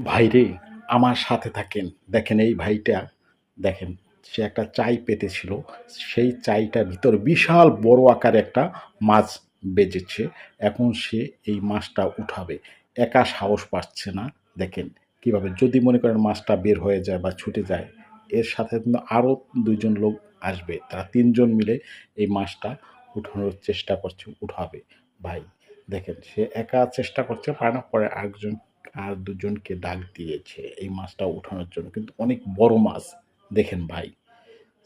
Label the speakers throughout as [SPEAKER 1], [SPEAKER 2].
[SPEAKER 1] ভাইরে, আমার সাথে থাকেন। দেখেন এই ভাইটা, দেখেন সে একটা চাই পেতেছিল। সেই চাইটার ভিতর বিশাল বড় আকারে একটা মাছ বেজেছে। এখন সে এই মাছটা উঠাবে। একা সাহস পাচ্ছে না। দেখেন কিভাবে, যদি মনে করেন মাছটা বের হয়ে যায় বা ছুটে যায়, এর সাথে কিন্তু আরও ২ জন লোক আসবে। তারা ৩ জন মিলে এই মাছটা উঠানোর চেষ্টা করছে, উঠাবে। ভাই দেখেন সে একা চেষ্টা করছে, পারে না, পরে আরেকজন আর ২ জনকে ডাক দিয়েছে এই মাছটা উঠানোর জন্য। কিন্তু অনেক বড় মাছ। দেখেন ভাই,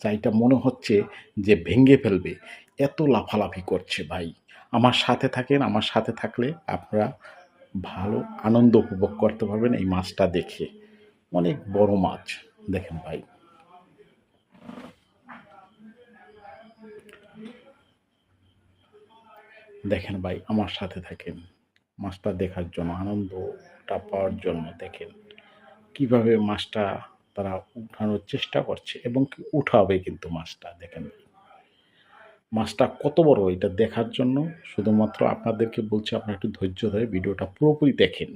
[SPEAKER 1] চাইটা মনে হচ্ছে যে ভেঙে ফেলবে। এত লাফালাফি করছে ভাই। আমার সাথে থাকেন, আমার সাথে থাকলে আপনারা ভালো আনন্দ উপভোগ করতে পারবেন এই মাছটা দেখে। অনেক বড় মাছ। দেখেন ভাই। দেখেন ভাই, আমার সাথে থাকেন। মাছটা দেখার জন্য, আনন্দটা পাওয়ার জন্য দেখেন। কিভাবে মাছটা তারা উঠানোর চেষ্টা করছে এবং কি উঠাবে কিন্তু মাছটা দেখেন। মাছটা কত বড় এটা দেখার জন্য শুধুমাত্র আপনাদেরকে বলছি, আপনারা একটু ধৈর্য ধরে ভিডিওটা পুরোপুরি দেখেন।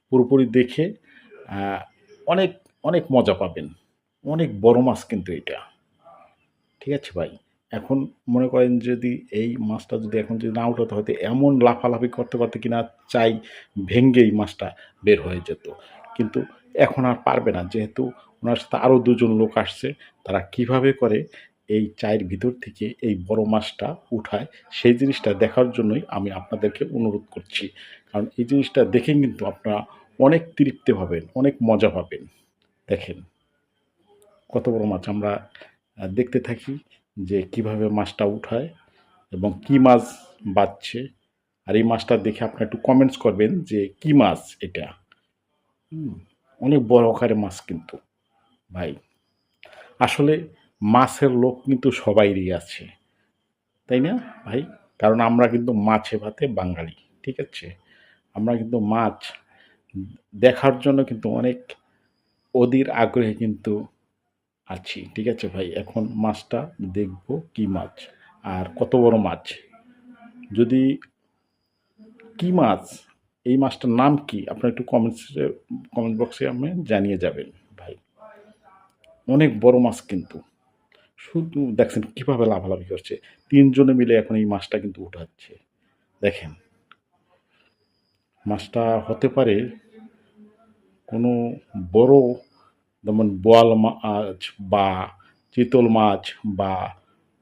[SPEAKER 1] পুরোপুরি দেখে আহ, অনেক অনেক মজা পাবেন। অনেক বড় মাছ কিন্তু এটা। ঠিক আছে ভাই। এখন মনে করেন যদি এই মাছটা যদি এখন যদি না উঠাতে হয়তো এমন লাফালাফি করতে করতে কিনা চাই ভেঙ্গেই মাছটা বের হয়ে যেত। কিন্তু এখন আর পারবে না, যেহেতু ওনার সাথে আরও ২ জন লোক আসছে। তারা কিভাবে করে এই চায়ের ভিতর থেকে এই বড় মাছটা উঠায়, সেই জিনিসটা দেখার জন্যই আমি আপনাদেরকে অনুরোধ করছি। কারণ এই জিনিসটা দেখে কিন্তু আপনারা অনেক তৃপ্তি পাবেন, অনেক মজা পাবেন। দেখেন কত বড় মাছ। আমরা দেখতে থাকি যে কিভাবে মাছটা উঠায় এবং কি মাছ বাচ্ছে। আর এই মাছটা দেখে আপনারা একটু কমেন্টস করবেন যে কি মাছ এটা। হুম, অনেক বড় আকারের মাছ কিন্তু ভাই। আসলে মাছের লোভ কিন্তু সবাইরই আছে, তাই না ভাই? কারণ আমরা কিন্তু মাছে ভাতে বাঙালি। ঠিক আছে? আমরা কিন্তু মাছ দেখার জন্য কিন্তু অনেক অধীর আগ্রহে কিন্তু আছি। ঠিক আছে ভাই? এখন মাছটা দেখব কি মাছ আর কত বড় মাছ। যদি কি মাছ, এই মাছটার নাম কি? আপনারা একটু কমেন্ট বক্সে আপনি জানিয়ে যাবেন ভাই। অনেক বড় মাছ কিন্তু। শুধু দেখছেন কিভাবে লাফালাফি করছে। ৩ জনে মিলে এখন এই মাছটা কিন্তু উঠাচ্ছে। দেখেন, মাছটা হতে পারে কোনো বড়, যেমন বোয়াল মাছ বা চিতল মাছ বা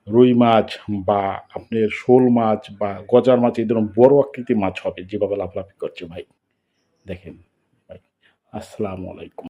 [SPEAKER 1] রুই মাছ বা আপনার শোল মাছ বা গজার মাছ, এই ধরনের বড় আকৃতির মাছ হবে যেভাবে লাফালাফি করছে ভাই। দেখেন ভাই। আসসালামু আলাইকুম।